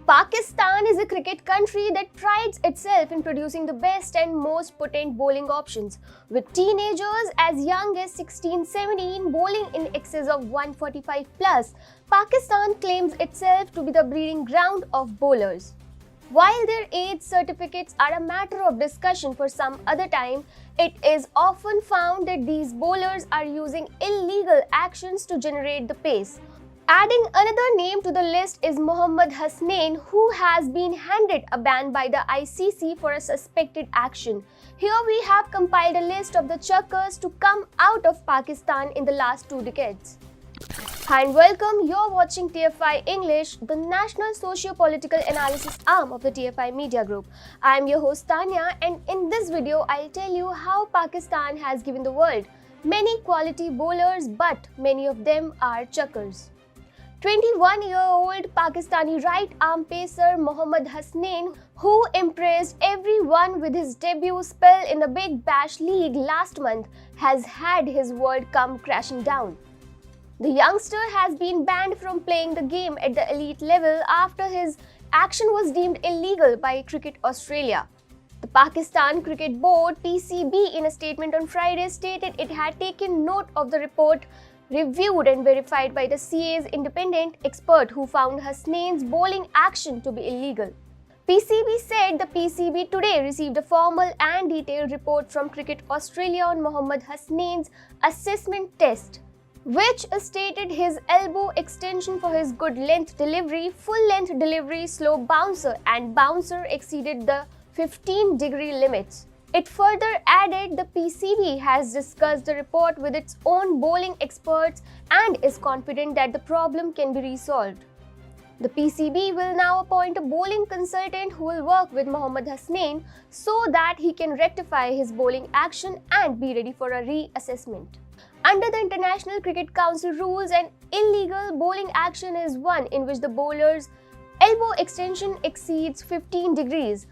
Pakistan is a cricket country that prides itself in producing the best and most potent bowling options, with teenagers as young as 16-17 bowling in excess of 145 plus. Pakistan claims itself to be the breeding ground of bowlers. While their age certificates are a matter of discussion for some other time, it is often found that these bowlers are using illegal actions to generate the pace. Adding another name to the list is Mohammad Hasnain, who has been handed a ban by the ICC for a suspected action. Here we have compiled a list of the chuckers to come out of Pakistan in the last 2 decades. Hi and welcome, you're watching TFI English, the national socio-political analysis arm of the TFI Media Group. I'm your host Tanya, and in this video I'll tell you how Pakistan has given the world many quality bowlers, but many of them are chuckers. 21-year-old Pakistani right-arm pacer Mohammad Hasnain, who impressed everyone with his debut spell in the Big Bash League last month, has had his world come crashing down. The youngster has been banned from playing the game at the elite level after his action was deemed illegal by Cricket Australia. The Pakistan Cricket Board (PCB) in a statement on Friday stated it had taken note of the report reviewed and verified by the CA's independent expert who found Hasnain's bowling action to be illegal. PCB said the PCB today received a formal and detailed report from Cricket Australia on Mohammad Hasnain's assessment test, which stated his elbow extension for his good length delivery, full length delivery, slow bouncer and bouncer exceeded the 15-degree limits. It further added the PCB has discussed the report with its own bowling experts and is confident that the problem can be resolved. The PCB will now appoint a bowling consultant who will work with Mohammad Hasnain so that he can rectify his bowling action and be ready for a reassessment. Under the International Cricket Council rules, an illegal bowling action is one in which the bowler's elbow extension exceeds 15 degrees.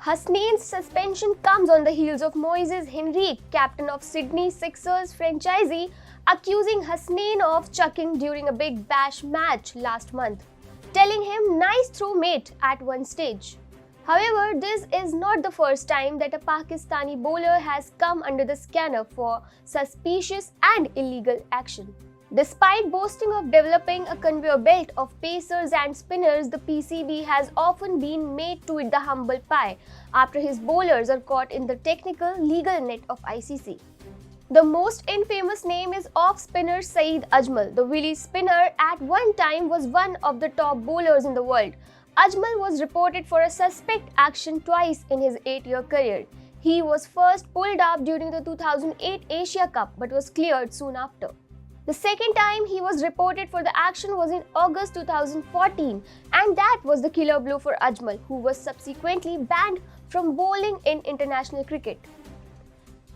Hasnain's suspension comes on the heels of Moises Henrique, captain of Sydney Sixers franchisee, accusing Hasnain of chucking during a Big Bash match last month, telling him "nice throw mate" at one stage. However, this is not the first time that a Pakistani bowler has come under the scanner for suspicious and illegal action. Despite boasting of developing a conveyor belt of pacers and spinners, the PCB has often been made to eat the humble pie after his bowlers are caught in the technical legal net of ICC. The most infamous name is off-spinner Saeed Ajmal. The Willie spinner at one time was one of the top bowlers in the world. Ajmal was reported for a suspect action twice in his 8-year career. He was first pulled up during the 2008 Asia Cup but was cleared soon after. The second time he was reported for the action was in August 2014, and that was the killer blow for Ajmal, who was subsequently banned from bowling in international cricket.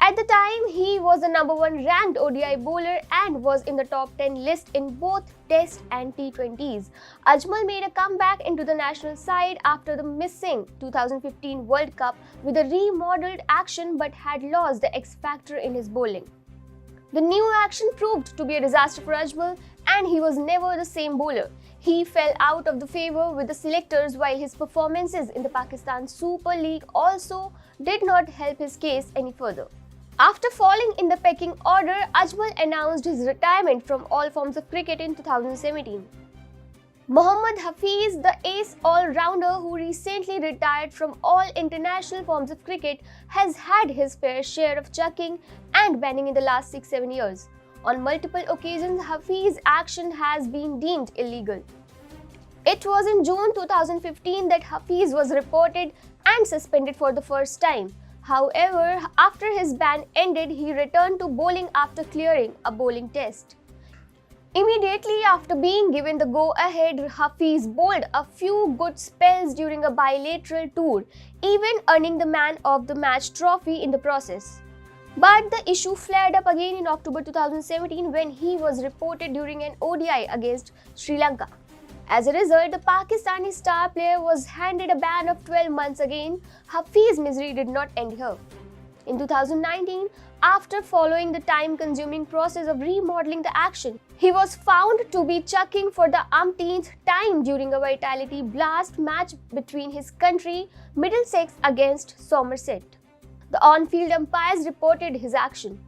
At the time, he was the number 1 ranked ODI bowler and was in the top 10 list in both Test and T20s. Ajmal made a comeback into the national side after the missing 2015 World Cup with a remodeled action but had lost the X factor in his bowling. The new action proved to be a disaster for Ajmal, and he was never the same bowler. He fell out of the favour with the selectors, while his performances in the Pakistan Super League also did not help his case any further. After falling in the pecking order, Ajmal announced his retirement from all forms of cricket in 2017. Mohammad Hafeez, the ace all-rounder who recently retired from all international forms of cricket, has had his fair share of chucking and banning in the last 6-7 years. On multiple occasions, Hafeez's action has been deemed illegal. It was in June 2015 that Hafeez was reported and suspended for the first time. However, after his ban ended, he returned to bowling after clearing a bowling test. Immediately after being given the go-ahead, Hafeez bowled a few good spells during a bilateral tour, even earning the Man of the Match trophy in the process. But the issue flared up again in October 2017 when he was reported during an ODI against Sri Lanka. As a result, the Pakistani star player was handed a ban of 12 months again. Hafeez's misery did not end here. In 2019, after following the time-consuming process of remodeling the action, he was found to be chucking for the umpteenth time during a Vitality Blast match between his country, Middlesex against Somerset. The on-field umpires reported his action.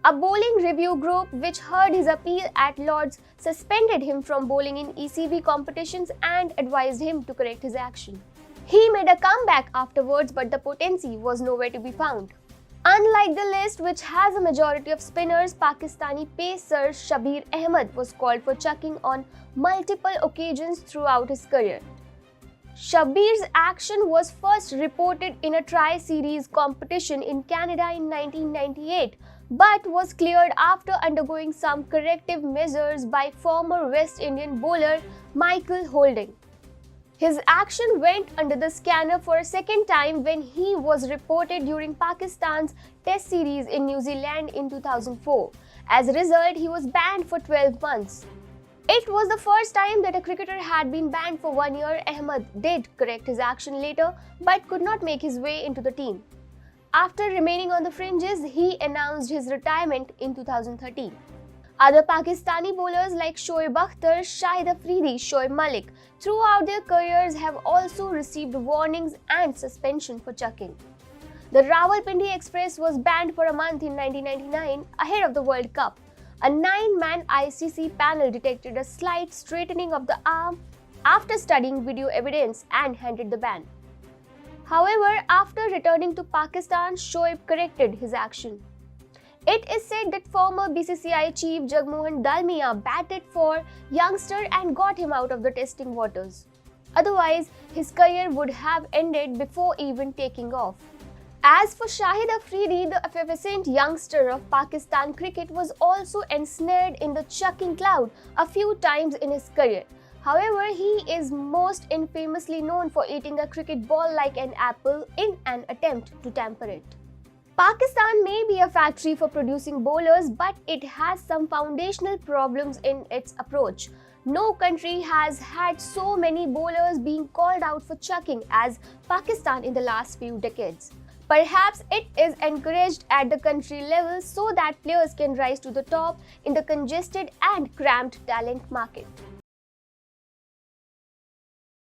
A bowling review group which heard his appeal at Lord's suspended him from bowling in ECB competitions and advised him to correct his action. He made a comeback afterwards, but the potency was nowhere to be found. Unlike the list, which has a majority of spinners, Pakistani pacer Shabir Ahmed was called for chucking on multiple occasions throughout his career. Shabir's action was first reported in a tri-series competition in Canada in 1998, but was cleared after undergoing some corrective measures by former West Indian bowler Michael Holding. His action went under the scanner for a second time when he was reported during Pakistan's Test series in New Zealand in 2004. As a result, he was banned for 12 months. It was the first time that a cricketer had been banned for 1 year. Ahmed did correct his action later, but could not make his way into the team. After remaining on the fringes, he announced his retirement in 2013. Other Pakistani bowlers like Shoaib Akhtar, Shahid Afridi, Shoaib Malik throughout their careers have also received warnings and suspension for chucking. The Rawalpindi Express was banned for a month in 1999 ahead of the World Cup. A 9-man ICC panel detected a slight straightening of the arm after studying video evidence and handed the ban. However, after returning to Pakistan, Shoaib corrected his action. It is said that former BCCI chief Jagmohan Dalmia batted for youngster and got him out of the testing waters. Otherwise, his career would have ended before even taking off. As for Shahid Afridi, the effervescent youngster of Pakistan cricket was also ensnared in the chucking cloud a few times in his career. However, he is most infamously known for eating a cricket ball like an apple in an attempt to tamper it. Pakistan may be a factory for producing bowlers, but it has some foundational problems in its approach. No country has had so many bowlers being called out for chucking as Pakistan in the last few decades. Perhaps it is encouraged at the country level so that players can rise to the top in the congested and cramped talent market.